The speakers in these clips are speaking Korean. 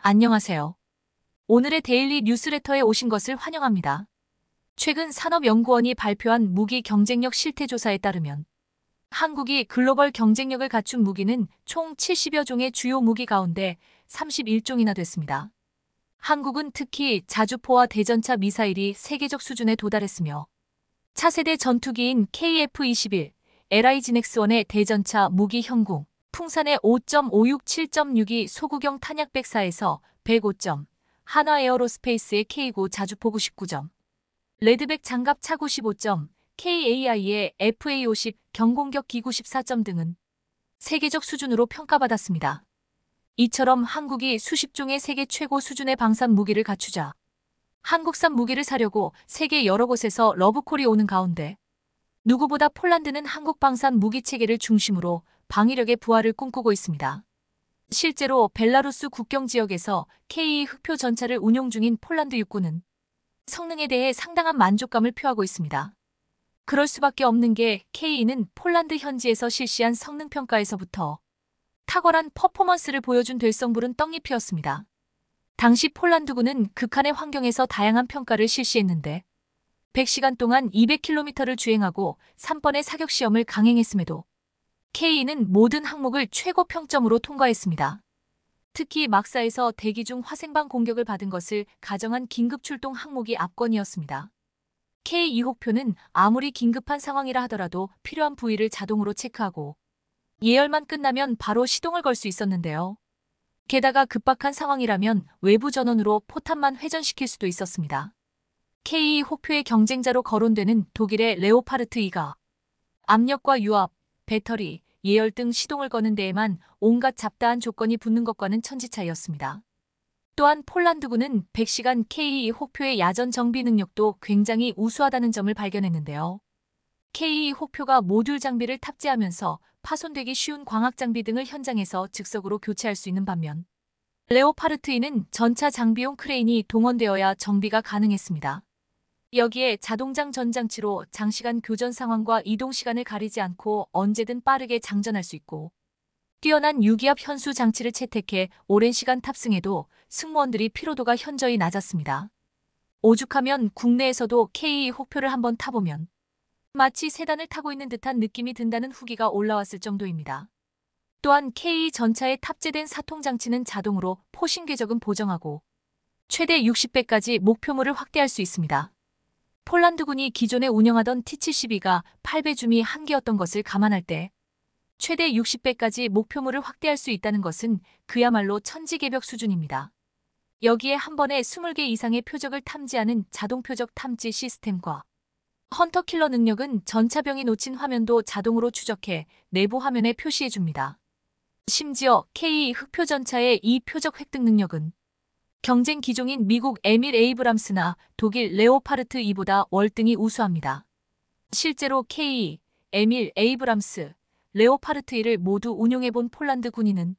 안녕하세요. 오늘의 데일리 뉴스레터에 오신 것을 환영합니다. 최근 산업연구원이 발표한 무기 경쟁력 실태조사에 따르면 한국이 글로벌 경쟁력을 갖춘 무기는 총 70여 종의 주요 무기 가운데 31종이나 됐습니다. 한국은 특히 자주포와 대전차 미사일이 세계적 수준에 도달했으며 차세대 전투기인 KF-21, LI-GNX-1의 대전차 무기 현궁, 풍산의 5.56, 7.62 소구경 탄약 104에서 105점, 한화에어로스페이스의 K9 자주포 99점, 레드백 장갑 차 95점, KAI의 FA50 경공격 기 94점 등은 세계적 수준으로 평가받았습니다. 이처럼 한국이 수십 종의 세계 최고 수준의 방산 무기를 갖추자 한국산 무기를 사려고 세계 여러 곳에서 러브콜이 오는 가운데 누구보다 폴란드는 한국 방산 무기 체계를 중심으로 방위력의 부활을 꿈꾸고 있습니다. 실제로 벨라루스 국경 지역에서 K2 흑표 전차를 운용 중인 폴란드 육군은 성능에 대해 상당한 만족감을 표하고 있습니다. 그럴 수밖에 없는 게 K2는 폴란드 현지에서 실시한 성능 평가에서부터 탁월한 퍼포먼스를 보여준 될성부른 떡잎이었습니다. 당시 폴란드군은 극한의 환경에서 다양한 평가를 실시했는데 100시간 동안 200km를 주행하고 3번의 사격 시험을 강행했음에도 K2는 모든 항목을 최고 평점으로 통과했습니다. 특히 막사에서 대기 중 화생방 공격을 받은 것을 가정한 긴급 출동 항목이 압권이었습니다. K2혹표는 아무리 긴급한 상황이라 하더라도 필요한 부위를 자동으로 체크하고 예열만 끝나면 바로 시동을 걸 수 있었는데요. 게다가 급박한 상황이라면 외부 전원으로 포탄만 회전시킬 수도 있었습니다. K2 혹표의 경쟁자로 거론되는 독일의 레오파르트 2가 압력과 유압, 배터리, 예열 등 시동을 거는 데에만 온갖 잡다한 조건이 붙는 것과는 천지차이였습니다. 또한 폴란드군은 100시간 K2 혹표의 야전 정비 능력도 굉장히 우수하다는 점을 발견했는데요. K2 혹표가 모듈 장비를 탑재하면서 파손되기 쉬운 광학 장비 등을 현장에서 즉석으로 교체할 수 있는 반면 레오파르트 2는 전차 장비용 크레인이 동원되어야 정비가 가능했습니다. 여기에 자동장 전장치로 장시간 교전 상황과 이동 시간을 가리지 않고 언제든 빠르게 장전할 수 있고 뛰어난 유기압 현수 장치를 채택해 오랜 시간 탑승해도 승무원들이 피로도가 현저히 낮았습니다. 오죽하면 국내에서도 K2 혹표를 한번 타보면 마치 세단을 타고 있는 듯한 느낌이 든다는 후기가 올라왔을 정도입니다. 또한 K2 전차에 탑재된 사통 장치는 자동으로 포신 궤적은 보정하고 최대 60배까지 목표물을 확대할 수 있습니다. 폴란드군이 기존에 운영하던 T-72가 8배 줌이 한계였던 것을 감안할 때 최대 60배까지 목표물을 확대할 수 있다는 것은 그야말로 천지개벽 수준입니다. 여기에 한 번에 20개 이상의 표적을 탐지하는 자동 표적 탐지 시스템과 헌터킬러 능력은 전차병이 놓친 화면도 자동으로 추적해 내부 화면에 표시해줍니다. 심지어 K 흑표 전차의 이 표적 획득 능력은 경쟁 기종인 미국 에밀 에이브람스나 독일 레오파르트 2보다 월등히 우수합니다. 실제로 K, 에밀 에이브람스, 레오파르트 2를 모두 운용해본 폴란드 군인은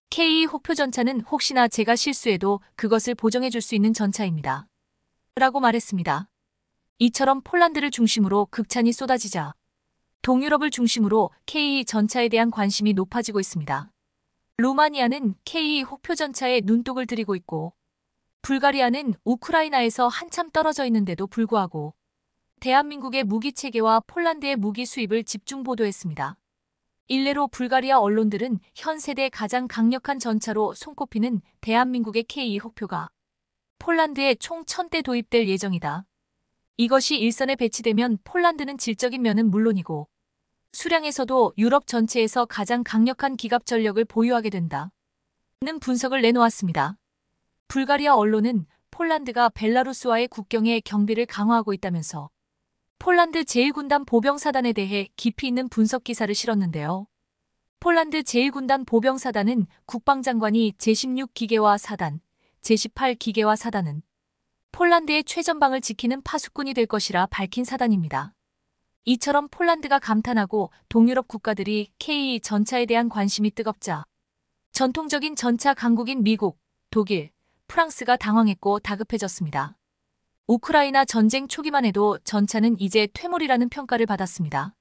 K 혹표 전차는 혹시나 제가 실수해도 그것을 보정해줄 수 있는 전차입니다. 라고 말했습니다. 이처럼 폴란드를 중심으로 극찬이 쏟아지자 동유럽을 중심으로 K 전차에 대한 관심이 높아지고 있습니다. 루마니아는 K 혹표 전차에 눈독을 들이고 있고 불가리아는 우크라이나에서 한참 떨어져 있는데도 불구하고 대한민국의 무기 체계와 폴란드의 무기 수입을 집중 보도했습니다. 일례로 불가리아 언론들은 현 세대 가장 강력한 전차로 손꼽히는 대한민국의 K 혹표가 폴란드에 총 1000대 도입될 예정이다. 이것이 일선에 배치되면 폴란드는 질적인 면은 물론이고 수량에서도 유럽 전체에서 가장 강력한 기갑 전력을 보유하게 된다. 는 분석을 내놓았습니다. 불가리아 언론은 폴란드가 벨라루스와의 국경에 경비를 강화하고 있다면서 폴란드 제1군단 보병사단에 대해 깊이 있는 분석 기사를 실었는데요. 폴란드 제1군단 보병사단은 국방장관이 제16기계화 사단, 제18기계화 사단은 폴란드의 최전방을 지키는 파수꾼이 될 것이라 밝힌 사단입니다. 이처럼 폴란드가 감탄하고 동유럽 국가들이 K 전차에 대한 관심이 뜨겁자 전통적인 전차 강국인 미국, 독일, 프랑스가 당황했고 다급해졌습니다. 우크라이나 전쟁 초기만 해도 전차는 이제 퇴물이라는 평가를 받았습니다.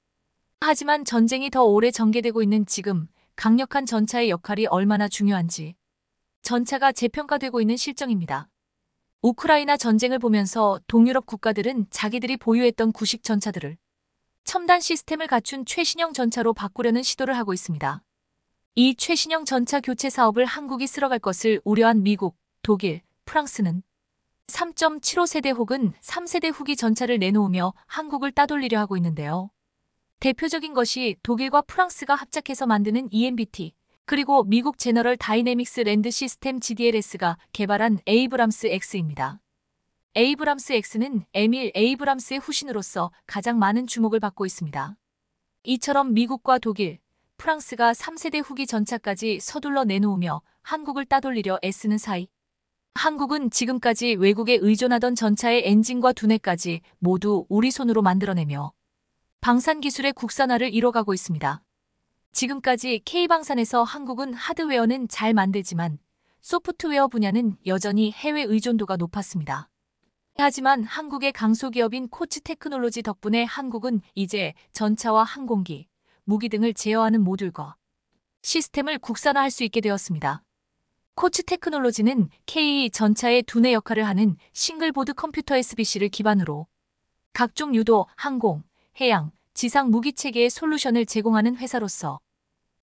하지만 전쟁이 더 오래 전개되고 있는 지금 강력한 전차의 역할이 얼마나 중요한지 전차가 재평가되고 있는 실정입니다. 우크라이나 전쟁을 보면서 동유럽 국가들은 자기들이 보유했던 구식 전차들을 첨단 시스템을 갖춘 최신형 전차로 바꾸려는 시도를 하고 있습니다. 이 최신형 전차 교체 사업을 한국이 쓸어갈 것을 우려한 미국, 독일, 프랑스는 3.75세대 혹은 3세대 후기 전차를 내놓으며 한국을 따돌리려 하고 있는데요. 대표적인 것이 독일과 프랑스가 합작해서 만드는 EMBT, 그리고 미국 제너럴 다이내믹스 랜드 시스템 GDLS가 개발한 에이브람스 X입니다. 에이브람스 X는 에밀 에이브람스의 후신으로서 가장 많은 주목을 받고 있습니다. 이처럼 미국과 독일, 프랑스가 3세대 후기 전차까지 서둘러 내놓으며 한국을 따돌리려 애쓰는 사이, 한국은 지금까지 외국에 의존하던 전차의 엔진과 두뇌까지 모두 우리 손으로 만들어내며 방산 기술의 국산화를 이뤄가고 있습니다. 지금까지 K방산에서 한국은 하드웨어는 잘 만들지만 소프트웨어 분야는 여전히 해외 의존도가 높았습니다. 하지만 한국의 강소기업인 코츠 테크놀로지 덕분에 한국은 이제 전차와 항공기, 무기 등을 제어하는 모듈과 시스템을 국산화할 수 있게 되었습니다. 코츠 테크놀로지는 K 전차의 두뇌 역할을 하는 싱글보드 컴퓨터 SBC를 기반으로 각종 유도, 항공, 해양, 지상 무기 체계의 솔루션을 제공하는 회사로서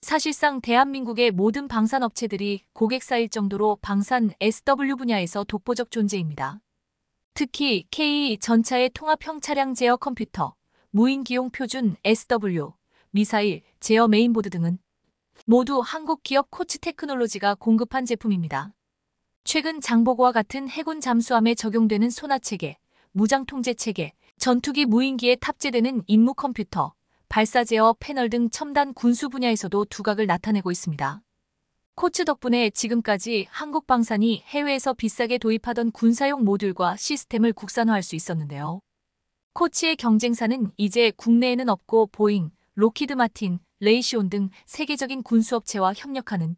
사실상 대한민국의 모든 방산업체들이 고객 쌓일 정도로 방산 SW 분야에서 독보적 존재입니다. 특히 K 전차의 통합형 차량 제어 컴퓨터, 무인기용 표준 SW, 미사일, 제어 메인보드 등은 모두 한국 기업 코츠 테크놀로지가 공급한 제품입니다. 최근 장보고와 같은 해군 잠수함에 적용되는 소나체계, 무장통제체계, 전투기 무인기에 탑재되는 임무 컴퓨터, 발사 제어 패널 등 첨단 군수 분야에서도 두각을 나타내고 있습니다. 코츠 덕분에 지금까지 한국 방산이 해외에서 비싸게 도입하던 군사용 모듈과 시스템을 국산화할 수 있었는데요. 코츠의 경쟁사는 이제 국내에는 없고 보잉, 로키드 마틴, 레이시온 등 세계적인 군수업체와 협력하는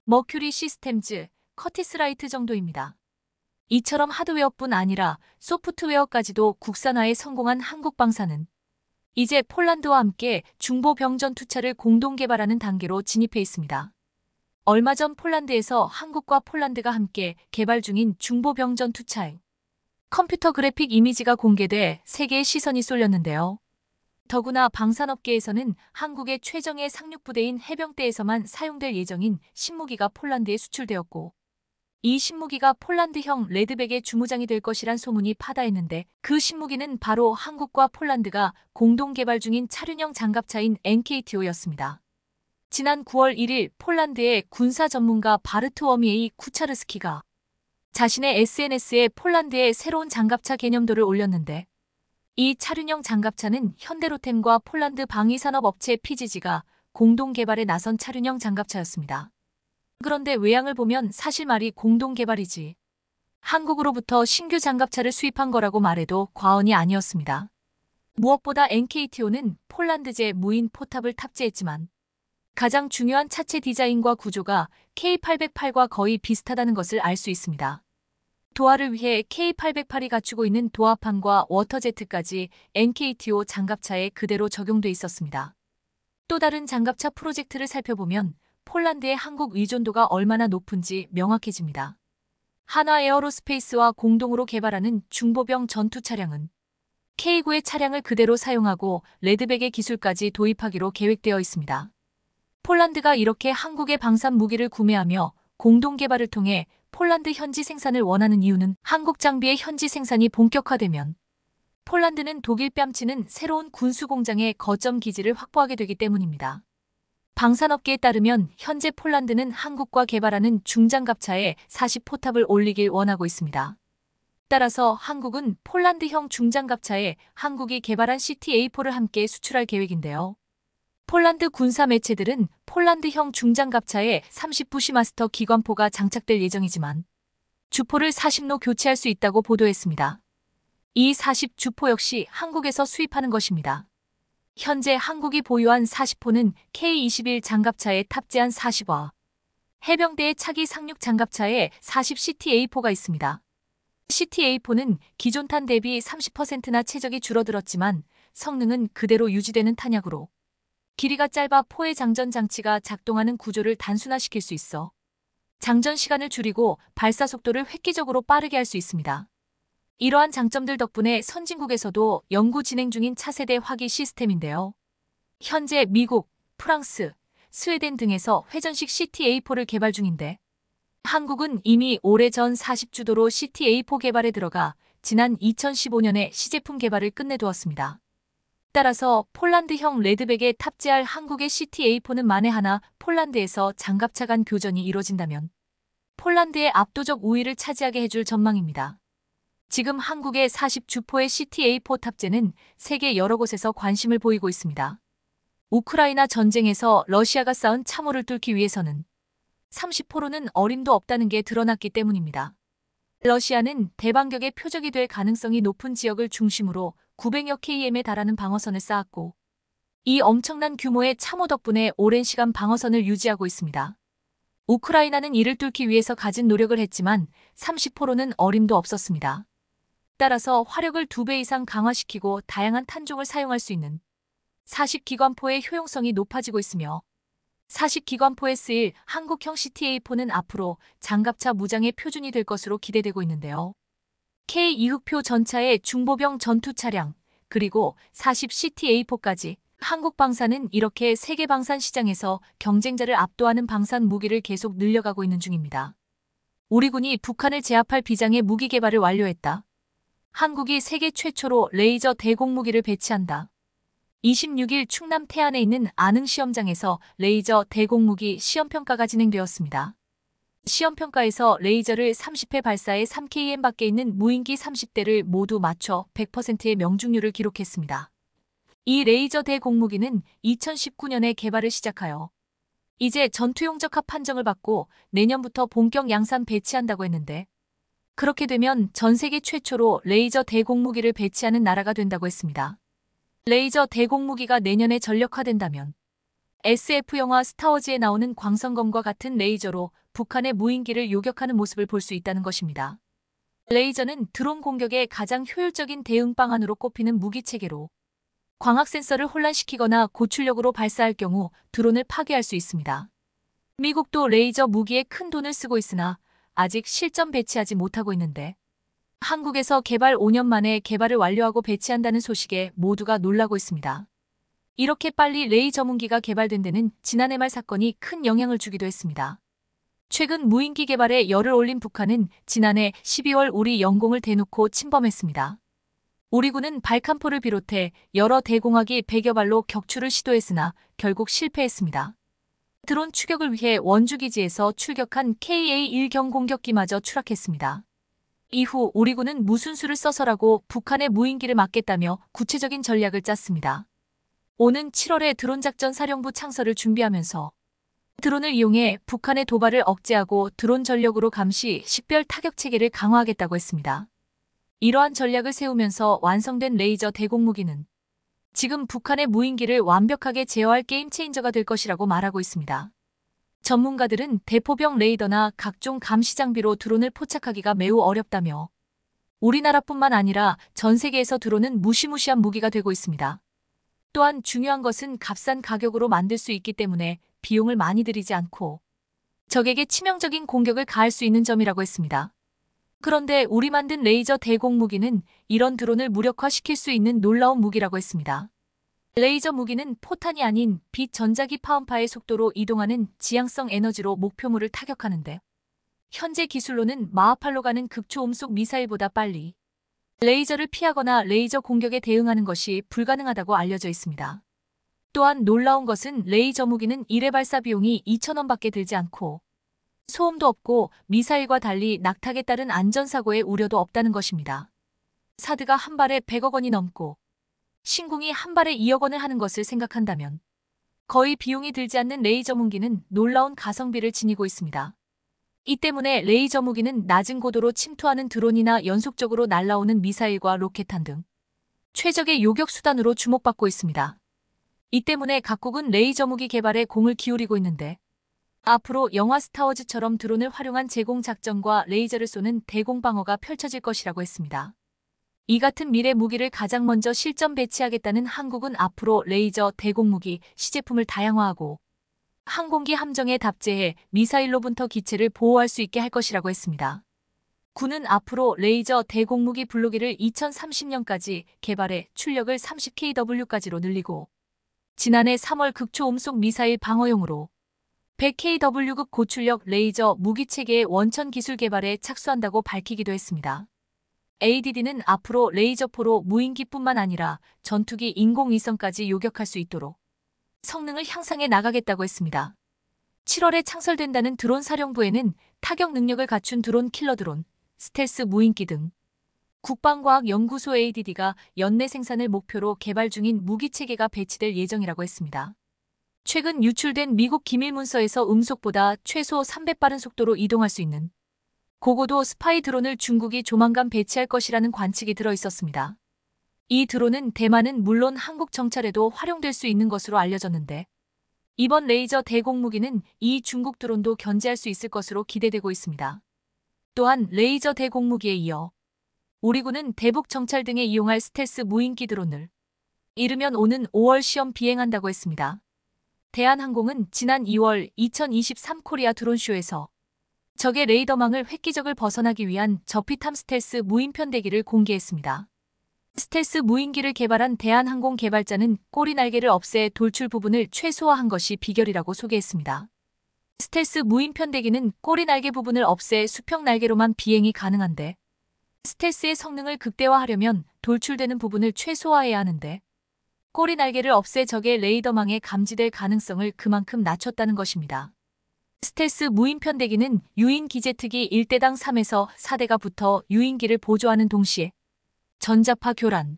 머큐리 시스템즈, 커티스라이트 정도입니다. 이처럼 하드웨어뿐 아니라 소프트웨어까지도 국산화에 성공한 한국 방산은 이제 폴란드와 함께 중보 병전투차를 공동 개발하는 단계로 진입해 있습니다. 얼마 전 폴란드에서 한국과 폴란드가 함께 개발 중인 중보 병전투차의 컴퓨터 그래픽 이미지가 공개돼 세계의 시선이 쏠렸는데요. 더구나 방산업계에서는 한국의 최정예 상륙부대인 해병대에서만 사용될 예정인 신무기가 폴란드에 수출되었고 이 신무기가 폴란드형 레드백의 주무장이 될 것이란 소문이 파다했는데 그 신무기는 바로 한국과 폴란드가 공동 개발 중인 차륜형 장갑차인 NKTO였습니다. 지난 9월 1일 폴란드의 군사 전문가 바르트워미에이 쿠차르스키가 자신의 SNS에 폴란드의 새로운 장갑차 개념도를 올렸는데 이 차륜형 장갑차는 현대로템과 폴란드 방위산업업체 PGG가 공동 개발에 나선 차륜형 장갑차였습니다. 그런데 외양을 보면 사실 말이 공동 개발이지 한국으로부터 신규 장갑차를 수입한 거라고 말해도 과언이 아니었습니다. 무엇보다 NKTO는 폴란드제 무인 포탑을 탑재했지만 가장 중요한 차체 디자인과 구조가 K808과 거의 비슷하다는 것을 알 수 있습니다. 도하를 위해 K808이 갖추고 있는 도하판과 워터제트까지 NKTO 장갑차에 그대로 적용돼 있었습니다. 또 다른 장갑차 프로젝트를 살펴보면 폴란드의 한국 의존도가 얼마나 높은지 명확해집니다. 한화 에어로스페이스와 공동으로 개발하는 중보병 전투 차량은 K9의 차량을 그대로 사용하고 레드백의 기술까지 도입하기로 계획되어 있습니다. 폴란드가 이렇게 한국의 방산 무기를 구매하며 공동 개발을 통해 폴란드 현지 생산을 원하는 이유는 한국 장비의 현지 생산이 본격화되면 폴란드는 독일 뺨치는 새로운 군수 공장의 거점 기지를 확보하게 되기 때문입니다. 방산업계에 따르면 현재 폴란드는 한국과 개발하는 중장갑차에 40포탑을 올리길 원하고 있습니다. 따라서 한국은 폴란드형 중장갑차에 한국이 개발한 CT-A4를 함께 수출할 계획인데요. 폴란드 군사 매체들은 폴란드형 중장갑차에 30부시마스터 기관포가 장착될 예정이지만 주포를 40로 교체할 수 있다고 보도했습니다. 이 40주포 역시 한국에서 수입하는 것입니다. 현재 한국이 보유한 40포는 K21 장갑차에 탑재한 40와 해병대의 차기 상륙 장갑차에 40 CT-A4가 있습니다. CT-A4는 기존 탄 대비 30%나 체적이 줄어들었지만 성능은 그대로 유지되는 탄약으로 길이가 짧아 포의 장전 장치가 작동하는 구조를 단순화시킬 수 있어 장전 시간을 줄이고 발사 속도를 획기적으로 빠르게 할 수 있습니다. 이러한 장점들 덕분에 선진국에서도 연구 진행 중인 차세대 화기 시스템인데요. 현재 미국, 프랑스, 스웨덴 등에서 회전식 CTA4를 개발 중인데 한국은 이미 오래전 40주도로 CTA4 개발에 들어가 지난 2015년에 시제품 개발을 끝내두었습니다. 따라서 폴란드형 레드백에 탑재할 한국의 CTA4는 만에 하나 폴란드에서 장갑차 간 교전이 이뤄진다면 폴란드의 압도적 우위를 차지하게 해줄 전망입니다. 지금 한국의 40주포의 CTA4 탑재는 세계 여러 곳에서 관심을 보이고 있습니다. 우크라이나 전쟁에서 러시아가 쌓은 참호를 뚫기 위해서는 30포로는 어림도 없다는 게 드러났기 때문입니다. 러시아는 대반격의 표적이 될 가능성이 높은 지역을 중심으로 900여 km에 달하는 방어선을 쌓았고 이 엄청난 규모의 참호 덕분에 오랜 시간 방어선을 유지하고 있습니다. 우크라이나는 이를 뚫기 위해서 가진 노력을 했지만 30포로는 어림도 없었습니다. 따라서 화력을 2배 이상 강화시키고 다양한 탄종을 사용할 수 있는 40기관포의 효용성이 높아지고 있으며 40기관포에 쓰일 한국형 CTA4는 앞으로 장갑차 무장의 표준이 될 것으로 기대되고 있는데요. K-이흑표 전차의 중보병 전투 차량, 그리고 40CTA4까지 한국 방산은 이렇게 세계 방산 시장에서 경쟁자를 압도하는 방산 무기를 계속 늘려가고 있는 중입니다. 우리 군이 북한을 제압할 비장의 무기 개발을 완료했다. 한국이 세계 최초로 레이저 대공무기를 배치한다. 26일 충남 태안에 있는 안흥시험장에서 레이저 대공무기 시험평가가 진행되었습니다. 시험평가에서 레이저를 30회 발사해 3km 밖에 있는 무인기 30대를 모두 맞춰 100%의 명중률을 기록했습니다. 이 레이저 대공무기는 2019년에 개발을 시작하여 이제 전투용 적합 판정을 받고 내년부터 본격 양산 배치한다고 했는데 그렇게 되면 전 세계 최초로 레이저 대공무기를 배치하는 나라가 된다고 했습니다. 레이저 대공무기가 내년에 전력화된다면 SF 영화 스타워즈에 나오는 광선검과 같은 레이저로 북한의 무인기를 요격하는 모습을 볼 수 있다는 것입니다. 레이저는 드론 공격에 가장 효율적인 대응 방안으로 꼽히는 무기체계로 광학 센서를 혼란시키거나 고출력으로 발사할 경우 드론을 파괴할 수 있습니다. 미국도 레이저 무기에 큰 돈을 쓰고 있으나 아직 실전 배치하지 못하고 있는데 한국에서 개발 5년 만에 개발을 완료하고 배치한다는 소식에 모두가 놀라고 있습니다. 이렇게 빨리 레이저 무기가 개발된 데는 지난해 말 사건이 큰 영향을 주기도 했습니다. 최근 무인기 개발에 열을 올린 북한은 지난해 12월 우리 영공을 대놓고 침범했습니다. 우리 군은 발칸포를 비롯해 여러 대공학이 100여 발로 격추를 시도했으나 결국 실패했습니다. 드론 추격을 위해 원주기지에서 출격한 KA-1 경공격기마저 추락했습니다. 이후 우리 군은 무슨 수를 써서라고 북한의 무인기를 막겠다며 구체적인 전략을 짰습니다. 오는 7월에 드론작전 사령부 창설을 준비하면서 드론을 이용해 북한의 도발을 억제하고 드론 전력으로 감시, 식별 타격 체계를 강화하겠다고 했습니다. 이러한 전략을 세우면서 완성된 레이저 대공무기는 지금 북한의 무인기를 완벽하게 제어할 게임 체인저가 될 것이라고 말하고 있습니다. 전문가들은 대포병 레이더나 각종 감시 장비로 드론을 포착하기가 매우 어렵다며 우리나라뿐만 아니라 전 세계에서 드론은 무시무시한 무기가 되고 있습니다. 또한 중요한 것은 값싼 가격으로 만들 수 있기 때문에 비용을 많이 들이지 않고 적에게 치명적인 공격을 가할 수 있는 점이라고 했습니다. 그런데 우리 만든 레이저 대공무기는 이런 드론을 무력화시킬 수 있는 놀라운 무기라고 했습니다. 레이저 무기는 포탄이 아닌 빛 전자기 파운파의 속도로 이동하는 지향성 에너지로 목표물을 타격하는데 현재 기술로는 마하팔로 가는 극초음속 미사일보다 빨리 레이저를 피하거나 레이저 공격에 대응하는 것이 불가능하다고 알려져 있습니다. 또한 놀라운 것은 레이저 무기는 1회 발사 비용이 2,000원밖에 들지 않고 소음도 없고 미사일과 달리 낙탁에 따른 안전사고의 우려도 없다는 것입니다. 사드가 한 발에 100억 원이 넘고 신궁이 한 발에 2억 원을 하는 것을 생각한다면 거의 비용이 들지 않는 레이저 무기는 놀라운 가성비를 지니고 있습니다. 이 때문에 레이저 무기는 낮은 고도로 침투하는 드론이나 연속적으로 날아오는 미사일과 로켓탄 등 최적의 요격 수단으로 주목받고 있습니다. 이 때문에 각국은 레이저 무기 개발에 공을 기울이고 있는데 앞으로 영화 스타워즈처럼 드론을 활용한 제공 작전과 레이저를 쏘는 대공방어가 펼쳐질 것이라고 했습니다. 이 같은 미래 무기를 가장 먼저 실전 배치하겠다는 한국은 앞으로 레이저 대공무기 시제품을 다양화하고 항공기 함정에 답재해 미사일로부터 기체를 보호할 수 있게 할 것이라고 했습니다. 군은 앞으로 레이저 대공무기 블로기를 2030년까지 개발해 출력을 30kW까지로 늘리고 지난해 3월 극초음속 미사일 방어용으로 100kW급 고출력 레이저 무기체계의 원천 기술 개발에 착수한다고 밝히기도 했습니다. ADD는 앞으로 레이저포로 무인기뿐만 아니라 전투기 인공위성까지 요격할 수 있도록 성능을 향상해 나가겠다고 했습니다. 7월에 창설된다는 드론 사령부에는 타격 능력을 갖춘 드론 킬러 드론, 스텔스 무인기 등 국방과학연구소 ADD가 연내 생산을 목표로 개발 중인 무기체계가 배치될 예정이라고 했습니다. 최근 유출된 미국 기밀문서에서 음속보다 최소 300빠른 속도로 이동할 수 있는 고고도 스파이 드론을 중국이 조만간 배치할 것이라는 관측이 들어 있었습니다. 이 드론은 대만은 물론 한국 정찰에도 활용될 수 있는 것으로 알려졌는데 이번 레이저 대공무기는 이 중국 드론도 견제할 수 있을 것으로 기대되고 있습니다. 또한 레이저 대공무기에 이어 우리 군은 대북 정찰 등에 이용할 스텔스 무인기 드론을 이르면 오는 5월 시험 비행한다고 했습니다. 대한항공은 지난 2월 2023 코리아 드론쇼에서 적의 레이더망을 획기적을 벗어나기 위한 저피탐 스텔스 무인편대기를 공개했습니다. 스텔스 무인기를 개발한 대한항공 개발자는 꼬리 날개를 없애 돌출 부분을 최소화한 것이 비결이라고 소개했습니다. 스텔스 무인편대기는 꼬리 날개 부분을 없애 수평 날개로만 비행이 가능한데 스텔스의 성능을 극대화하려면 돌출되는 부분을 최소화해야 하는데 꼬리 날개를 없애 적의 레이더망에 감지될 가능성을 그만큼 낮췄다는 것입니다. 스텔스 무인편대기는 유인 기제특이 1대당 3에서 4대가 붙어 유인기를 보조하는 동시에 전자파 교란,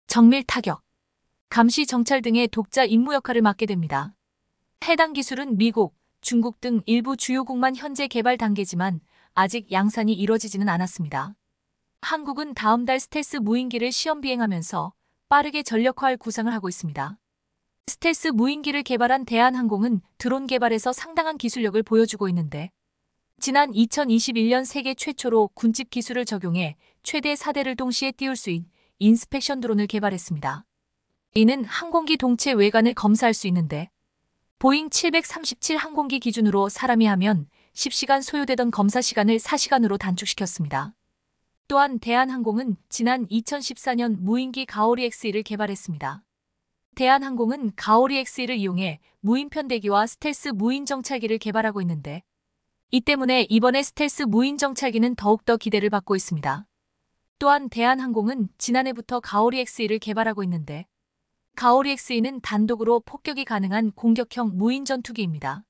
정밀 타격, 감시 정찰 등의 독자 임무 역할을 맡게 됩니다. 해당 기술은 미국, 중국 등 일부 주요국만 현재 개발 단계지만 아직 양산이 이뤄지지는 않았습니다. 한국은 다음 달 스텔스 무인기를 시험 비행하면서 빠르게 전력화할 구상을 하고 있습니다. 스텔스 무인기를 개발한 대한항공은 드론 개발에서 상당한 기술력을 보여주고 있는데 지난 2021년 세계 최초로 군집 기술을 적용해 최대 4대를 동시에 띄울 수 있는 인스펙션 드론을 개발했습니다. 이는 항공기 동체 외관을 검사할 수 있는데 보잉 737 항공기 기준으로 사람이 하면 10시간 소요되던 검사 시간을 4시간으로 단축시켰습니다. 또한 대한항공은 지난 2014년 무인기 가오리 X1을 개발했습니다. 대한항공은 가오리 X1을 이용해 무인편대기와 스텔스 무인정찰기를 개발하고 있는데 이 때문에 이번에 스텔스 무인정찰기는 더욱더 기대를 받고 있습니다. 또한 대한항공은 지난해부터 가오리 X1을 개발하고 있는데 가오리 X2는 단독으로 폭격이 가능한 공격형 무인전투기입니다.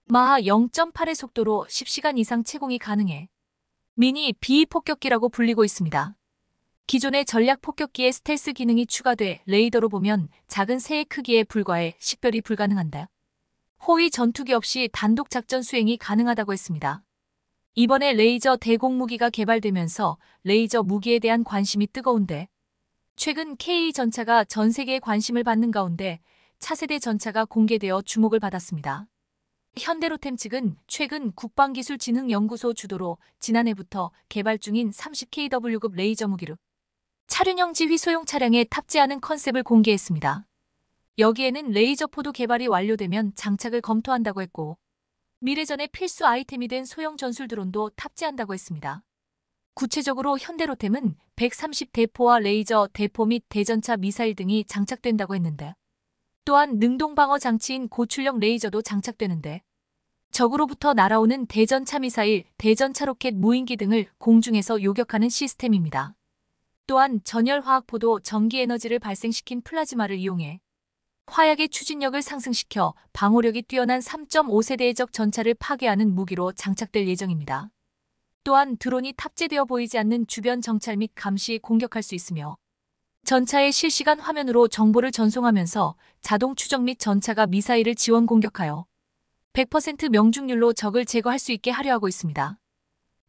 마하 0.8의 속도로 10시간 이상 채공이 가능해 미니 비폭격기라고 불리고 있습니다. 기존의 전략 폭격기에 스텔스 기능이 추가돼 레이더로 보면 작은 새의 크기에 불과해 식별이 불가능한다. 호위 전투기 없이 단독 작전 수행이 가능하다고 했습니다. 이번에 레이저 대공무기가 개발되면서 레이저 무기에 대한 관심이 뜨거운데 최근 KE 전차가 전 세계에 관심을 받는 가운데 차세대 전차가 공개되어 주목을 받았습니다. 현대로템 측은 최근 국방기술진흥연구소 주도로 지난해부터 개발 중인 30kW급 레이저 무기를 차륜형 지휘 소형 차량에 탑재하는 컨셉을 공개했습니다. 여기에는 레이저포도 개발이 완료되면 장착을 검토한다고 했고 미래전의 필수 아이템이 된 소형 전술 드론도 탑재한다고 했습니다. 구체적으로 현대로템은 130대포와 레이저 대포 및 대전차 미사일 등이 장착된다고 했는데 또한 능동방어 장치인 고출력 레이저도 장착되는데 적으로부터 날아오는 대전차 미사일, 대전차 로켓 무인기 등을 공중에서 요격하는 시스템입니다. 또한 전열화학포도 전기에너지를 발생시킨 플라즈마를 이용해 화약의 추진력을 상승시켜 방호력이 뛰어난 3.5세대의 적 전차를 파괴하는 무기로 장착될 예정입니다. 또한 드론이 탑재되어 보이지 않는 주변 정찰 및 감시 공격할 수 있으며 전차의 실시간 화면으로 정보를 전송하면서 자동 추적 및 전차가 미사일을 지원 공격하여 100% 명중률로 적을 제거할 수 있게 하려 하고 있습니다.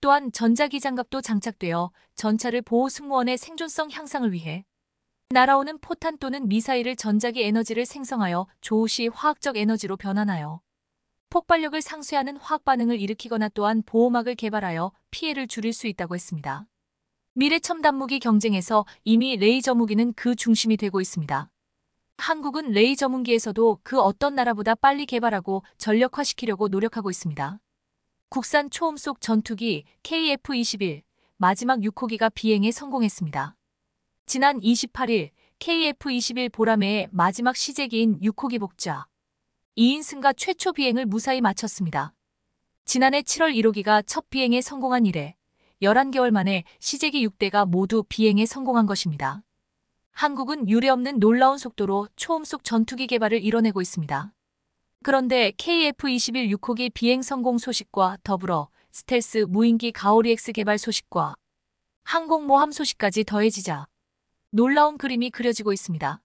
또한 전자기 장갑도 장착되어 전차를 보호 승무원의 생존성 향상을 위해 날아오는 포탄 또는 미사일을 전자기 에너지를 생성하여 조우시 화학적 에너지로 변환하여 폭발력을 상쇄하는 화학 반응을 일으키거나 또한 보호막을 개발하여 피해를 줄일 수 있다고 했습니다. 미래 첨단 무기 경쟁에서 이미 레이저 무기는 그 중심이 되고 있습니다. 한국은 레이 전문기에서도 그 어떤 나라보다 빨리 개발하고 전력화시키려고 노력하고 있습니다. 국산 초음속 전투기 KF-21 마지막 6호기가 비행에 성공했습니다. 지난 28일 KF-21 보라매의 마지막 시제기인 6호기 복좌 2인승과 최초 비행을 무사히 마쳤습니다. 지난해 7월 1호기가 첫 비행에 성공한 이래 11개월 만에 시제기 6대가 모두 비행에 성공한 것입니다. 한국은 유례없는 놀라운 속도로 초음속 전투기 개발을 이뤄내고 있습니다. 그런데 KF-21 6호기 비행 성공 소식과 더불어 스텔스 무인기 가오리-X 개발 소식과 항공모함 소식까지 더해지자 놀라운 그림이 그려지고 있습니다.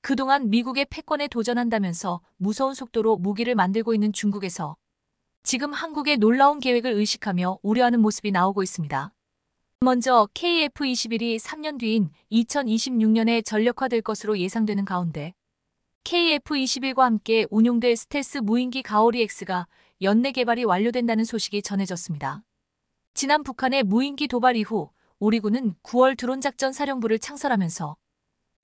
그동안 미국의 패권에 도전한다면서 무서운 속도로 무기를 만들고 있는 중국에서 지금 한국의 놀라운 계획을 의식하며 우려하는 모습이 나오고 있습니다. 먼저 KF-21이 3년 뒤인 2026년에 전력화될 것으로 예상되는 가운데 KF-21과 함께 운용될 스텔스 무인기 가오리-X가 연내 개발이 완료된다는 소식이 전해졌습니다. 지난 북한의 무인기 도발 이후 우리 군은 9월 드론 작전 사령부를 창설하면서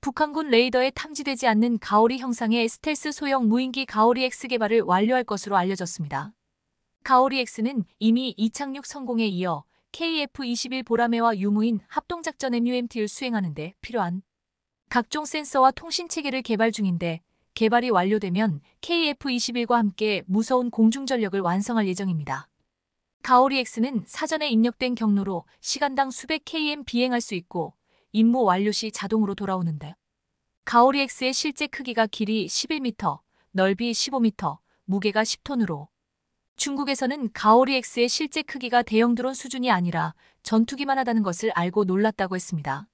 북한군 레이더에 탐지되지 않는 가오리 형상의 스텔스 소형 무인기 가오리-X 개발을 완료할 것으로 알려졌습니다. 가오리-X는 이미 이착륙 성공에 이어 KF-21 보라매와 유무인 합동작전 MUMT를 수행하는 데 필요한 각종 센서와 통신체계를 개발 중인데 개발이 완료되면 KF-21과 함께 무서운 공중전력을 완성할 예정입니다. 가오리-X는 사전에 입력된 경로로 시간당 수백 km 비행할 수 있고 임무 완료 시 자동으로 돌아오는데 가오리-X의 실제 크기가 길이 11m, 넓이 15m, 무게가 10톤으로 중국에서는 가오리-X의 실제 크기가 대형 드론 수준이 아니라 전투기만 하다는 것을 알고 놀랐다고 했습니다.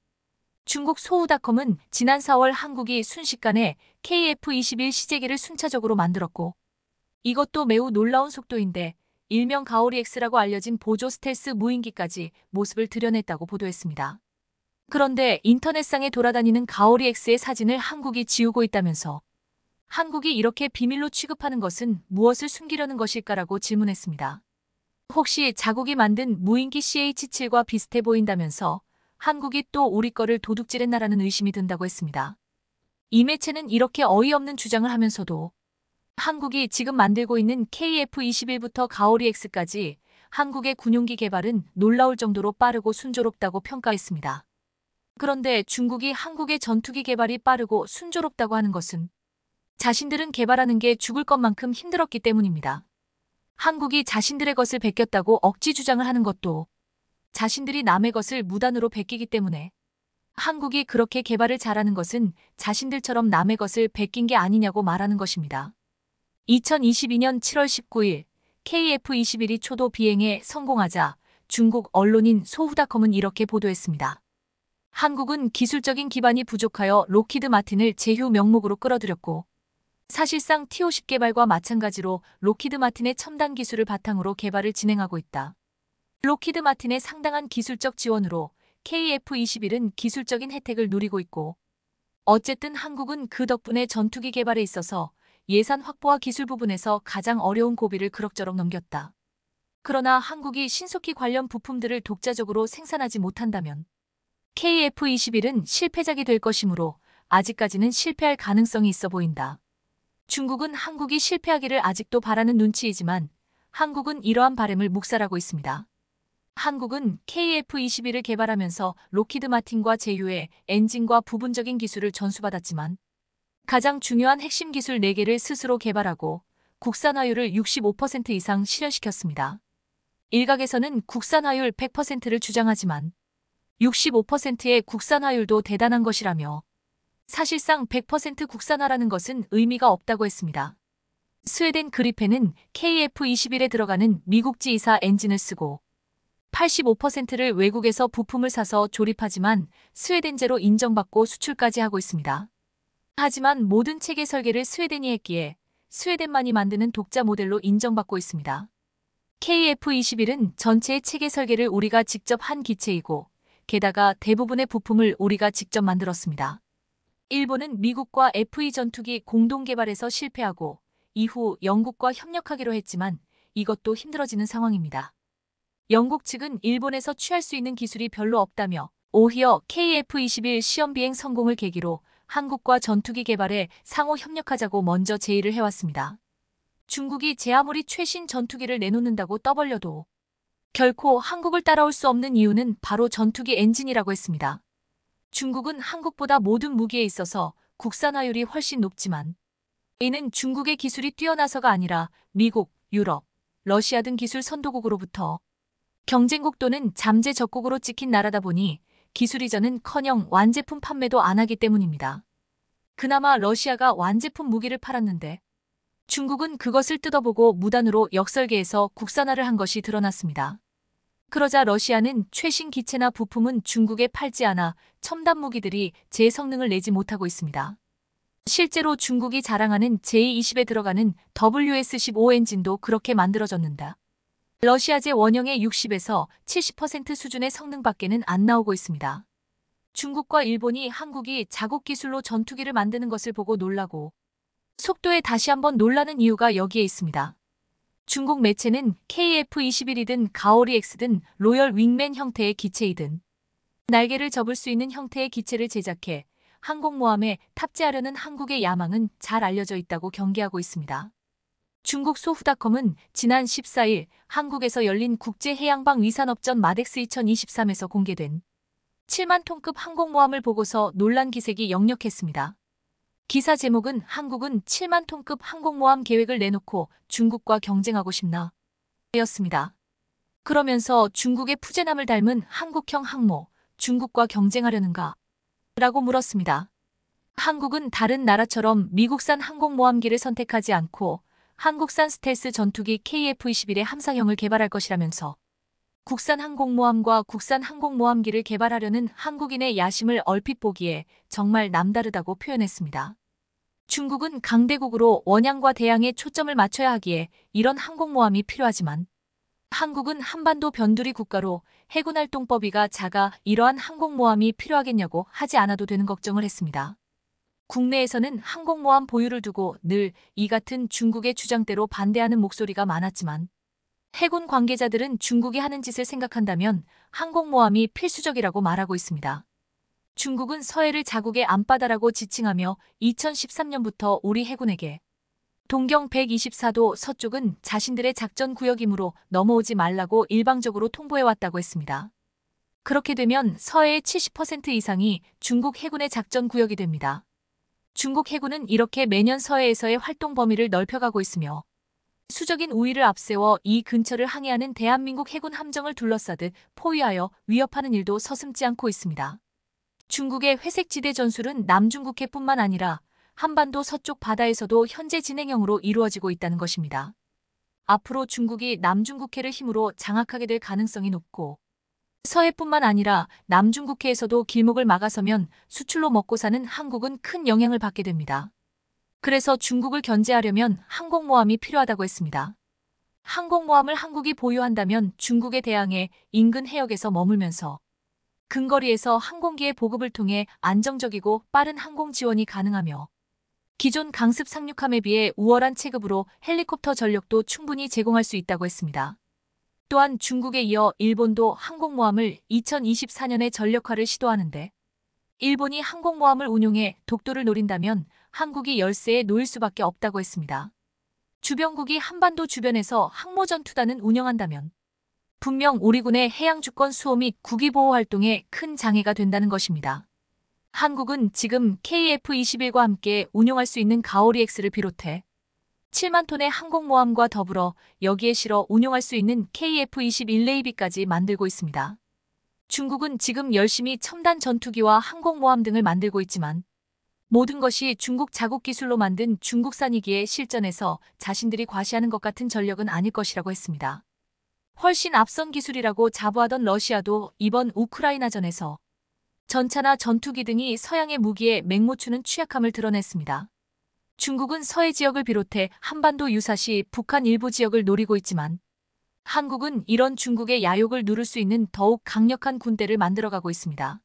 중국 소우닷컴은 지난 4월 한국이 순식간에 KF-21 시제기를 순차적으로 만들었고 이것도 매우 놀라운 속도인데 일명 가오리-X라고 알려진 보조 스텔스 무인기까지 모습을 드러냈다고 보도했습니다. 그런데 인터넷상에 돌아다니는 가오리-X의 사진을 한국이 지우고 있다면서 한국이 이렇게 비밀로 취급하는 것은 무엇을 숨기려는 것일까라고 질문했습니다. 혹시 자국이 만든 무인기 CH-7과 비슷해 보인다면서 한국이 또 우리 거를 도둑질했나라는 의심이 든다고 했습니다. 이 매체는 이렇게 어이없는 주장을 하면서도 한국이 지금 만들고 있는 KF-21부터 가오리-X까지 한국의 군용기 개발은 놀라울 정도로 빠르고 순조롭다고 평가했습니다. 그런데 중국이 한국의 전투기 개발이 빠르고 순조롭다고 하는 것은 자신들은 개발하는 게 죽을 것만큼 힘들었기 때문입니다. 한국이 자신들의 것을 베꼈다고 억지 주장을 하는 것도 자신들이 남의 것을 무단으로 베끼기 때문에 한국이 그렇게 개발을 잘하는 것은 자신들처럼 남의 것을 베낀 게 아니냐고 말하는 것입니다. 2022년 7월 19일 KF-21이 초도 비행에 성공하자 중국 언론인 소후닷컴은 이렇게 보도했습니다. 한국은 기술적인 기반이 부족하여 록히드 마틴을 제휴 명목으로 끌어들였고 사실상 T-50 개발과 마찬가지로 록히드 마틴의 첨단 기술을 바탕으로 개발을 진행하고 있다. 록히드 마틴의 상당한 기술적 지원으로 KF-21은 기술적인 혜택을 누리고 있고 어쨌든 한국은 그 덕분에 전투기 개발에 있어서 예산 확보와 기술 부분에서 가장 어려운 고비를 그럭저럭 넘겼다. 그러나 한국이 신속히 관련 부품들을 독자적으로 생산하지 못한다면 KF-21은 실패작이 될 것이므로 아직까지는 실패할 가능성이 있어 보인다. 중국은 한국이 실패하기를 아직도 바라는 눈치이지만 한국은 이러한 바람을 묵살하고 있습니다. 한국은 KF-21을 개발하면서 록히드 마틴과 제휴해 엔진과 부분적인 기술을 전수받았지만 가장 중요한 핵심 기술 4개를 스스로 개발하고 국산화율을 65% 이상 실현시켰습니다. 일각에서는 국산화율 100%를 주장하지만 65%의 국산화율도 대단한 것이라며 사실상 100% 국산화라는 것은 의미가 없다고 했습니다. 스웨덴 그리펜은 KF-21에 들어가는 미국 G2사 엔진을 쓰고 85%를 외국에서 부품을 사서 조립하지만 스웨덴제로 인정받고 수출까지 하고 있습니다. 하지만 모든 체계 설계를 스웨덴이 했기에 스웨덴만이 만드는 독자 모델로 인정받고 있습니다. KF-21은 전체의 체계 설계를 우리가 직접 한 기체이고 게다가 대부분의 부품을 우리가 직접 만들었습니다. 일본은 미국과 F-2 전투기 공동 개발에서 실패하고 이후 영국과 협력하기로 했지만 이것도 힘들어지는 상황입니다. 영국 측은 일본에서 취할 수 있는 기술이 별로 없다며 오히려 KF-21 시험 비행 성공을 계기로 한국과 전투기 개발에 상호 협력하자고 먼저 제의를 해왔습니다. 중국이 제 아무리 최신 전투기를 내놓는다고 떠벌려도 결코 한국을 따라올 수 없는 이유는 바로 전투기 엔진이라고 했습니다. 중국은 한국보다 모든 무기에 있어서 국산화율이 훨씬 높지만 이는 중국의 기술이 뛰어나서가 아니라 미국, 유럽, 러시아 등 기술 선도국으로부터 경쟁국 또는 잠재 적국으로 찍힌 나라다 보니 기술 이전은커녕 완제품 판매도 안 하기 때문입니다. 그나마 러시아가 완제품 무기를 팔았는데 중국은 그것을 뜯어보고 무단으로 역설계해서 국산화를 한 것이 드러났습니다. 그러자 러시아는 최신 기체나 부품은 중국에 팔지 않아 첨단 무기들이 제 성능을 내지 못하고 있습니다. 실제로 중국이 자랑하는 J-20에 들어가는 WS-15 엔진도 그렇게 만들어졌는데 러시아제 원형의 60에서 70% 수준의 성능밖에는 안 나오고 있습니다. 중국과 일본이 한국이 자국 기술로 전투기를 만드는 것을 보고 놀라고 속도에 다시 한번 놀라는 이유가 여기에 있습니다. 중국 매체는 KF-21이든 가오리-X든 로열 윙맨 형태의 기체이든 날개를 접을 수 있는 형태의 기체를 제작해 항공모함에 탑재하려는 한국의 야망은 잘 알려져 있다고 경계하고 있습니다. 중국 소후닷컴은 지난 14일 한국에서 열린 국제해양방 위산업전 마덱스 2023에서 공개된 7만 톤급 항공모함을 보고서 논란 기색이 역력했습니다. 기사 제목은 한국은 7만 톤급 항공모함 계획을 내놓고 중국과 경쟁하고 싶나? 였습니다. 그러면서 중국의 푸제남을 닮은 한국형 항모, 중국과 경쟁하려는가? 라고 물었습니다. 한국은 다른 나라처럼 미국산 항공모함기를 선택하지 않고 한국산 스텔스 전투기 KF-21의 함상형을 개발할 것이라면서 국산 항공모함과 국산 항공모함기를 개발하려는 한국인의 야심을 얼핏 보기에 정말 남다르다고 표현했습니다. 중국은 강대국으로 원양과 대양에 초점을 맞춰야 하기에 이런 항공모함이 필요하지만 한국은 한반도 변두리 국가로 해군활동법위가 작아 이러한 항공모함이 필요하겠냐고 하지 않아도 되는 걱정을 했습니다. 국내에서는 항공모함 보유를 두고 늘 이 같은 중국의 주장대로 반대하는 목소리가 많았지만 해군 관계자들은 중국이 하는 짓을 생각한다면 항공모함이 필수적이라고 말하고 있습니다. 중국은 서해를 자국의 앞바다라고 지칭하며 2013년부터 우리 해군에게 동경 124도 서쪽은 자신들의 작전 구역이므로 넘어오지 말라고 일방적으로 통보해왔다고 했습니다. 그렇게 되면 서해의 70% 이상이 중국 해군의 작전 구역이 됩니다. 중국 해군은 이렇게 매년 서해에서의 활동 범위를 넓혀가고 있으며 수적인 우위를 앞세워 이 근처를 항해하는 대한민국 해군 함정을 둘러싸듯 포위하여 위협하는 일도 서슴지 않고 있습니다. 중국의 회색지대 전술은 남중국해뿐만 아니라 한반도 서쪽 바다에서도 현재 진행형으로 이루어지고 있다는 것입니다. 앞으로 중국이 남중국해를 힘으로 장악하게 될 가능성이 높고 서해뿐만 아니라 남중국해에서도 길목을 막아서면 수출로 먹고 사는 한국은 큰 영향을 받게 됩니다. 그래서 중국을 견제하려면 항공모함이 필요하다고 했습니다. 항공모함을 한국이 보유한다면 중국에 대항해 인근 해역에서 머물면서 근거리에서 항공기의 보급을 통해 안정적이고 빠른 항공 지원이 가능하며 기존 강습 상륙함에 비해 우월한 체급으로 헬리콥터 전력도 충분히 제공할 수 있다고 했습니다. 또한 중국에 이어 일본도 항공모함을 2024년에 전력화를 시도하는데 일본이 항공모함을 운용해 독도를 노린다면 한국이 열세에 놓일 수밖에 없다고 했습니다. 주변국이 한반도 주변에서 항모전투단을 운영한다면 분명 우리 군의 해양주권 수호 및 국위보호 활동에 큰 장애가 된다는 것입니다. 한국은 지금 KF-21과 함께 운용할 수 있는 가오리-X를 비롯해 7만 톤의 항공모함과 더불어 여기에 실어 운용할 수 있는 KF-21 네이비까지 만들고 있습니다. 중국은 지금 열심히 첨단 전투기와 항공모함 등을 만들고 있지만 모든 것이 중국 자국 기술로 만든 중국산이기에 실전에서 자신들이 과시하는 것 같은 전력은 아닐 것이라고 했습니다. 훨씬 앞선 기술이라고 자부하던 러시아도 이번 우크라이나전에서 전차나 전투기 등이 서양의 무기에 맹모추는 취약함을 드러냈습니다. 중국은 서해 지역을 비롯해 한반도 유사시 북한 일부 지역을 노리고 있지만 한국은 이런 중국의 야욕을 누를 수 있는 더욱 강력한 군대를 만들어가고 있습니다.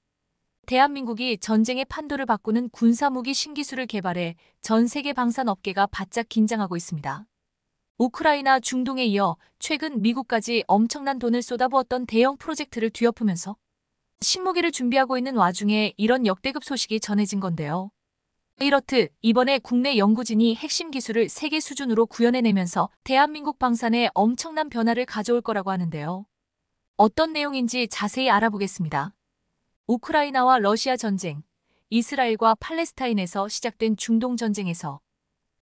대한민국이 전쟁의 판도를 바꾸는 군사무기 신기술을 개발해 전 세계 방산업계가 바짝 긴장하고 있습니다. 우크라이나 중동에 이어 최근 미국까지 엄청난 돈을 쏟아부었던 대형 프로젝트를 뒤엎으면서 신무기를 준비하고 있는 와중에 이런 역대급 소식이 전해진 건데요. 이렇듯 이번에 국내 연구진이 핵심 기술을 세계 수준으로 구현해내면서 대한민국 방산에 엄청난 변화를 가져올 거라고 하는데요. 어떤 내용인지 자세히 알아보겠습니다. 우크라이나와 러시아 전쟁, 이스라엘과 팔레스타인에서 시작된 중동 전쟁에서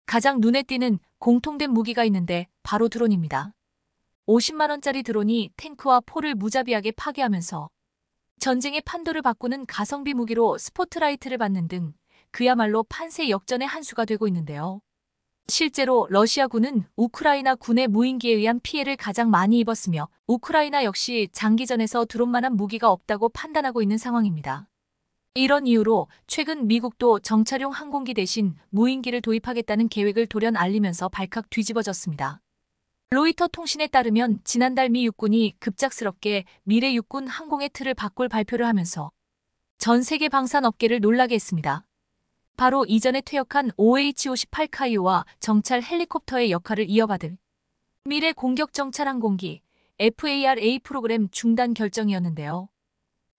가장 눈에 띄는 공통된 무기가 있는데 바로 드론입니다. 50만 원짜리 드론이 탱크와 포를 무자비하게 파괴하면서 전쟁의 판도를 바꾸는 가성비 무기로 스포트라이트를 받는 등 그야말로 판세 역전의 한 수가 되고 있는데요. 실제로 러시아군은 우크라이나 군의 무인기에 의한 피해를 가장 많이 입었으며 우크라이나 역시 장기전에서 드론만한 무기가 없다고 판단하고 있는 상황입니다. 이런 이유로 최근 미국도 정찰용 항공기 대신 무인기를 도입하겠다는 계획을 돌연 알리면서 발칵 뒤집어졌습니다. 로이터 통신에 따르면 지난달 미 육군이 급작스럽게 미래 육군 항공의 틀을 바꿀 발표를 하면서 전 세계 방산업계를 놀라게 했습니다. 바로 이전에 퇴역한 OH-58 카이오와 정찰 헬리콥터의 역할을 이어받을 미래 공격 정찰 항공기 FARA 프로그램 중단 결정이었는데요.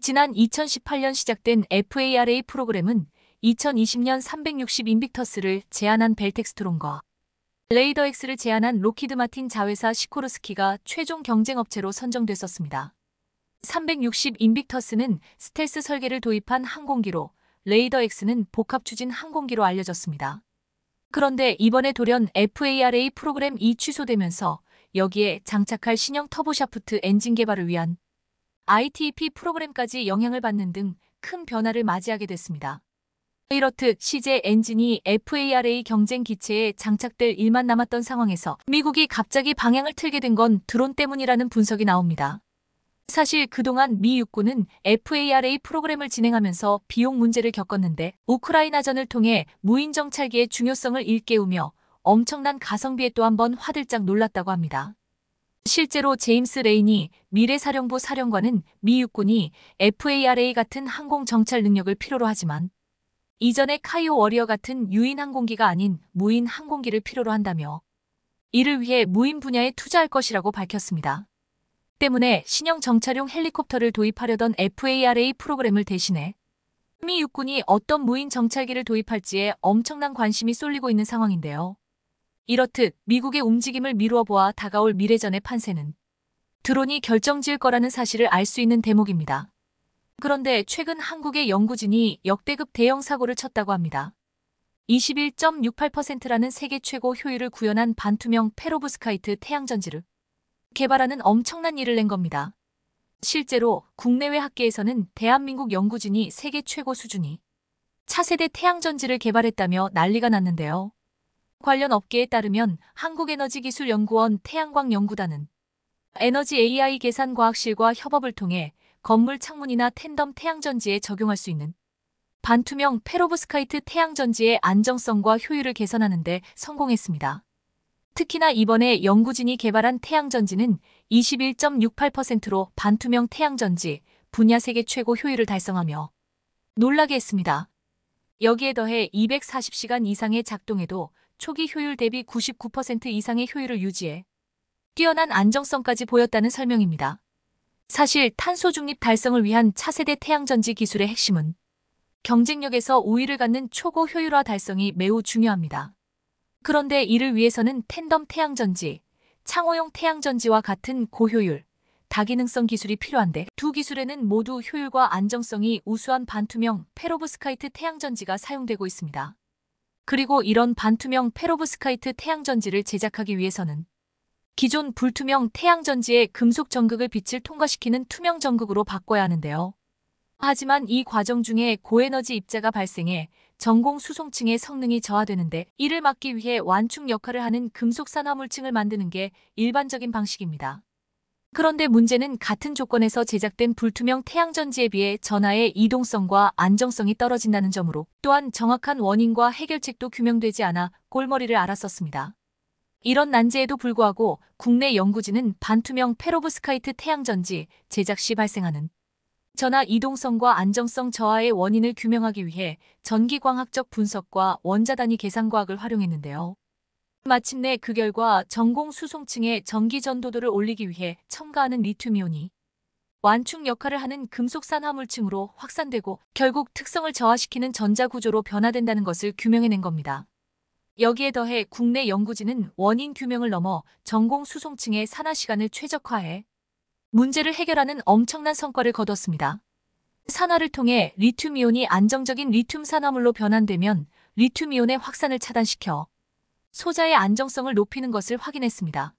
지난 2018년 시작된 FARA 프로그램은 2020년 360 인빅터스를 제안한 벨텍스트론과 레이더엑스를 제안한 로키드 마틴 자회사 시코르스키가 최종 경쟁업체로 선정됐었습니다. 360 인빅터스는 스텔스 설계를 도입한 항공기로 레이더엑스는 복합추진 항공기로 알려졌습니다. 그런데 이번에 돌연 FARA 프로그램이 취소되면서 여기에 장착할 신형 터보샤프트 엔진 개발을 위한 ITEP 프로그램까지 영향을 받는 등 큰 변화를 맞이하게 됐습니다. 이렇듯 시제 엔진이 FARA 경쟁 기체에 장착될 일만 남았던 상황에서 미국이 갑자기 방향을 틀게 된 건 드론 때문이라는 분석이 나옵니다. 사실 그동안 미 육군은 FARA 프로그램을 진행하면서 비용 문제를 겪었는데 우크라이나전을 통해 무인 정찰기의 중요성을 일깨우며 엄청난 가성비에 또 한 번 화들짝 놀랐다고 합니다. 실제로 제임스 레인이 미래사령부 사령관은 미 육군이 FARA 같은 항공 정찰 능력을 필요로 하지만 이전의 카이오 워리어 같은 유인 항공기가 아닌 무인 항공기를 필요로 한다며 이를 위해 무인 분야에 투자할 것이라고 밝혔습니다. 때문에 신형 정찰용 헬리콥터를 도입하려던 FARA 프로그램을 대신해 미 육군이 어떤 무인 정찰기를 도입할지에 엄청난 관심이 쏠리고 있는 상황인데요. 이렇듯 미국의 움직임을 미루어 보아 다가올 미래전의 판세는 드론이 결정지을 거라는 사실을 알 수 있는 대목입니다. 그런데 최근 한국의 연구진이 역대급 대형 사고를 쳤다고 합니다. 21.68%라는 세계 최고 효율을 구현한 반투명 페로브스카이트 태양전지를 개발하는 엄청난 일을 낸 겁니다. 실제로 국내외 학계에서는 대한민국 연구진이 세계 최고 수준이 차세대 태양전지를 개발했다며 난리가 났는데요. 관련 업계에 따르면 한국에너지기술연구원 태양광연구단은 에너지 AI 계산과학실과 협업을 통해 건물 창문이나 텐덤 태양전지에 적용할 수 있는 반투명 페로브스카이트 태양전지의 안정성과 효율을 개선하는 데 성공했습니다. 특히나 이번에 연구진이 개발한 태양전지는 21.68%로 반투명 태양전지 분야 세계 최고 효율을 달성하며 놀라게 했습니다. 여기에 더해 240시간 이상의 작동에도 초기 효율 대비 99% 이상의 효율을 유지해 뛰어난 안정성까지 보였다는 설명입니다. 사실 탄소 중립 달성을 위한 차세대 태양전지 기술의 핵심은 경쟁력에서 우위를 갖는 초고 효율화 달성이 매우 중요합니다. 그런데 이를 위해서는 텐덤 태양전지, 창호용 태양전지와 같은 고효율, 다기능성 기술이 필요한데 두 기술에는 모두 효율과 안정성이 우수한 반투명 페로브스카이트 태양전지가 사용되고 있습니다. 그리고 이런 반투명 페로브스카이트 태양전지를 제작하기 위해서는 기존 불투명 태양전지의 금속 전극을 빛을 통과시키는 투명 전극으로 바꿔야 하는데요. 하지만 이 과정 중에 고에너지 입자가 발생해 전공 수송층의 성능이 저하되는데 이를 막기 위해 완충 역할을 하는 금속 산화물층을 만드는 게 일반적인 방식입니다. 그런데 문제는 같은 조건에서 제작된 불투명 태양전지에 비해 전하의 이동성과 안정성이 떨어진다는 점으로 또한 정확한 원인과 해결책도 규명되지 않아 꼴머리를 앓았었습니다. 이런 난제에도 불구하고 국내 연구진은 반투명 페로브스카이트 태양전지 제작 시 발생하는 전하 이동성과 안정성 저하의 원인을 규명하기 위해 전기광학적 분석과 원자단위 계산과학을 활용했는데요. 마침내 그 결과 전공 수송층의 전기 전도도를 올리기 위해 첨가하는 리튬이온이 완충 역할을 하는 금속산 화물층으로 확산되고 결국 특성을 저하시키는 전자구조로 변화된다는 것을 규명해낸 겁니다. 여기에 더해 국내 연구진은 원인 규명을 넘어 전공 수송층의 산화 시간을 최적화해 문제를 해결하는 엄청난 성과를 거뒀습니다. 산화를 통해 리튬이온이 안정적인 리튬 산화물로 변환되면 리튬이온의 확산을 차단시켜 소자의 안정성을 높이는 것을 확인했습니다.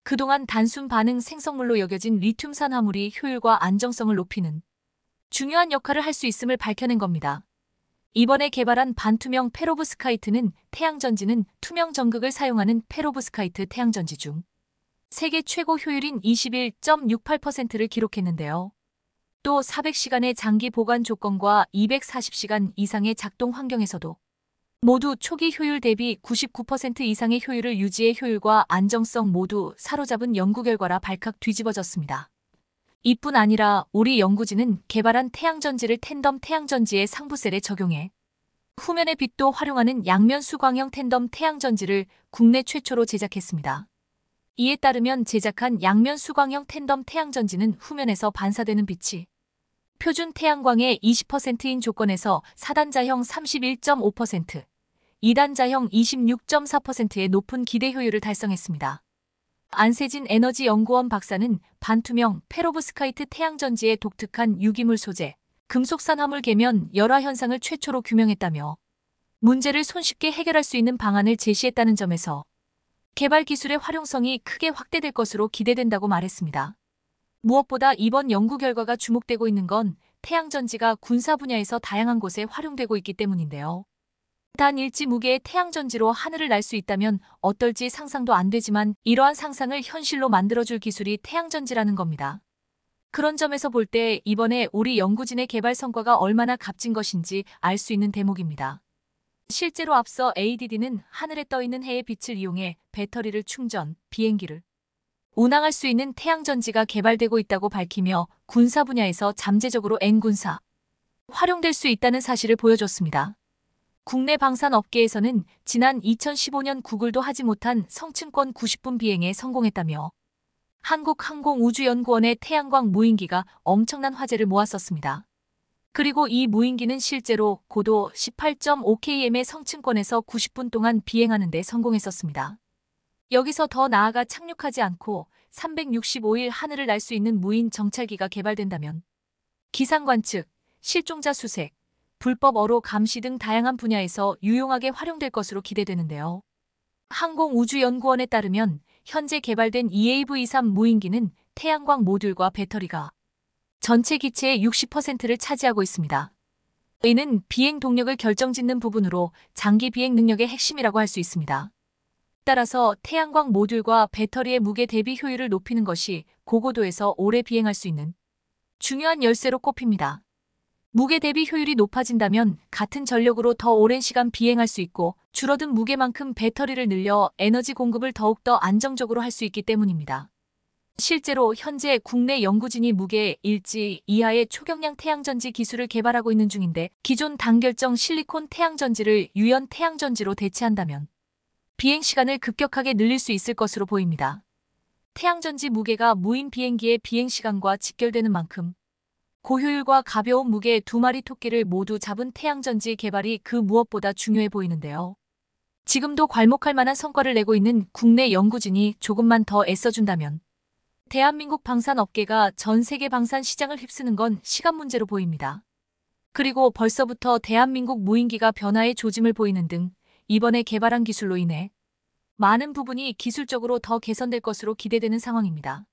그동안 단순 반응 생성물로 여겨진 리튬 산화물이 효율과 안정성을 높이는 중요한 역할을 할 수 있음을 밝혀낸 겁니다. 이번에 개발한 반투명 페로브스카이트는 태양전지는 투명 전극을 사용하는 페로브스카이트 태양전지 중 세계 최고 효율인 21.68%를 기록했는데요. 또 400시간의 장기 보관 조건과 240시간 이상의 작동 환경에서도 모두 초기 효율 대비 99% 이상의 효율을 유지해 효율과 안정성 모두 사로잡은 연구 결과라 발칵 뒤집어졌습니다. 이뿐 아니라 우리 연구진은 개발한 태양전지를 텐덤 태양전지의 상부셀에 적용해 후면의 빛도 활용하는 양면 수광형 텐덤 태양전지를 국내 최초로 제작했습니다. 이에 따르면 제작한 양면 수광형 텐덤 태양전지는 후면에서 반사되는 빛이 표준 태양광의 20%인 조건에서 4단자형 31.5%, 2단자형 26.4%의 높은 기대 효율을 달성했습니다. 안세진 에너지연구원 박사는 반투명 페로브스카이트 태양전지의 독특한 유기물 소재, 금속산화물 계면 열화 현상을 최초로 규명했다며 문제를 손쉽게 해결할 수 있는 방안을 제시했다는 점에서 개발 기술의 활용성이 크게 확대될 것으로 기대된다고 말했습니다. 무엇보다 이번 연구 결과가 주목되고 있는 건 태양전지가 군사 분야에서 다양한 곳에 활용되고 있기 때문인데요. 단 일지 무게의 태양전지로 하늘을 날 수 있다면 어떨지 상상도 안 되지만 이러한 상상을 현실로 만들어줄 기술이 태양전지라는 겁니다. 그런 점에서 볼 때 이번에 우리 연구진의 개발 성과가 얼마나 값진 것인지 알 수 있는 대목입니다. 실제로 앞서 ADD는 하늘에 떠있는 해의 빛을 이용해 배터리를 충전, 비행기를 운항할 수 있는 태양전지가 개발되고 있다고 밝히며 군사 분야에서 잠재적으로 N군사 활용될 수 있다는 사실을 보여줬습니다. 국내 방산 업계에서는 지난 2015년 구글도 하지 못한 성층권 90분 비행에 성공했다며 한국항공우주연구원의 태양광 무인기가 엄청난 화제를 모았었습니다. 그리고 이 무인기는 실제로 고도 18.5km의 성층권에서 90분 동안 비행하는 데 성공했었습니다. 여기서 더 나아가 착륙하지 않고 365일 하늘을 날 수 있는 무인 정찰기가 개발된다면 기상관측, 실종자 수색, 불법 어로 감시 등 다양한 분야에서 유용하게 활용될 것으로 기대되는데요. 항공우주연구원에 따르면 현재 개발된 EAV-3 무인기는 태양광 모듈과 배터리가 전체 기체의 60%를 차지하고 있습니다. 이는 비행 동력을 결정짓는 부분으로 장기 비행 능력의 핵심이라고 할 수 있습니다. 따라서 태양광 모듈과 배터리의 무게 대비 효율을 높이는 것이 고고도에서 오래 비행할 수 있는 중요한 열쇠로 꼽힙니다. 무게 대비 효율이 높아진다면 같은 전력으로 더 오랜 시간 비행할 수 있고 줄어든 무게만큼 배터리를 늘려 에너지 공급을 더욱더 안정적으로 할 수 있기 때문입니다. 실제로 현재 국내 연구진이 무게 1지 이하의 초경량 태양전지 기술을 개발하고 있는 중인데 기존 단결정 실리콘 태양전지를 유연 태양전지로 대체한다면 비행 시간을 급격하게 늘릴 수 있을 것으로 보입니다. 태양전지 무게가 무인 비행기의 비행 시간과 직결되는 만큼 고효율과 가벼운 무게 두 마리 토끼를 모두 잡은 태양전지 개발이 그 무엇보다 중요해 보이는데요. 지금도 괄목할 만한 성과를 내고 있는 국내 연구진이 조금만 더 애써준다면 대한민국 방산업계가 전 세계 방산 시장을 휩쓰는 건 시간 문제로 보입니다. 그리고 벌써부터 대한민국 무인기가 변화의 조짐을 보이는 등 이번에 개발한 기술로 인해 많은 부분이 기술적으로 더 개선될 것으로 기대되는 상황입니다.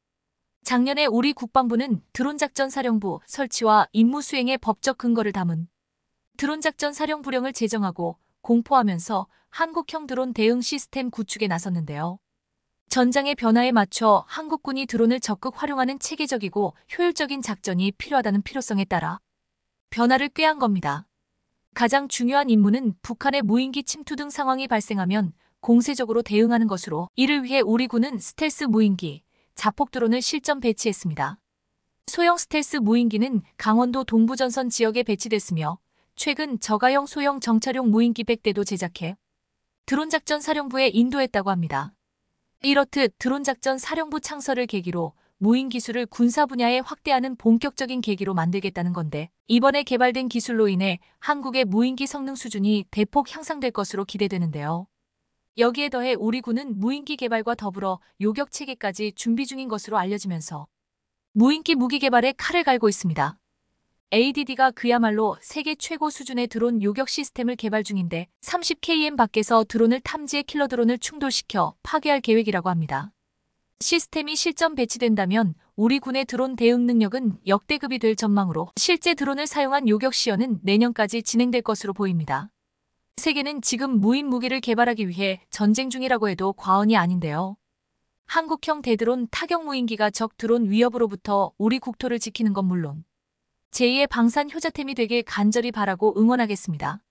작년에 우리 국방부는 드론작전사령부 설치와 임무 수행의 법적 근거를 담은 드론작전사령부령을 제정하고 공포하면서 한국형 드론 대응 시스템 구축에 나섰는데요. 전장의 변화에 맞춰 한국군이 드론을 적극 활용하는 체계적이고 효율적인 작전이 필요하다는 필요성에 따라 변화를 꾀한 겁니다. 가장 중요한 임무는 북한의 무인기 침투 등 상황이 발생하면 공세적으로 대응하는 것으로 이를 위해 우리 군은 스텔스 무인기, 자폭 드론을 실전 배치했습니다. 소형 스텔스 무인기는 강원도 동부전선 지역에 배치됐으며 최근 저가형 소형 정찰용 무인기 100대도 제작해 드론작전 사령부에 인도했다고 합니다. 이렇듯 드론작전 사령부 창설을 계기로 무인 기술을 군사 분야에 확대하는 본격적인 계기로 만들겠다는 건데, 이번에 개발된 기술로 인해 한국의 무인기 성능 수준이 대폭 향상될 것으로 기대되는데요. 여기에 더해 우리 군은 무인기 개발과 더불어 요격 체계까지 준비 중인 것으로 알려지면서 무인기 무기 개발에 칼을 갈고 있습니다. ADD가 그야말로 세계 최고 수준의 드론 요격 시스템을 개발 중인데 30km 밖에서 드론을 탐지해 킬러 드론을 충돌시켜 파괴할 계획이라고 합니다. 시스템이 실전 배치된다면 우리 군의 드론 대응 능력은 역대급이 될 전망으로 실제 드론을 사용한 요격 시연은 내년까지 진행될 것으로 보입니다. 세계는 지금 무인 무기를 개발하기 위해 전쟁 중이라고 해도 과언이 아닌데요. 한국형 대드론 타격 무인기가 적 드론 위협으로부터 우리 국토를 지키는 건 물론 제2의 방산 효자템이 되길 간절히 바라고 응원하겠습니다.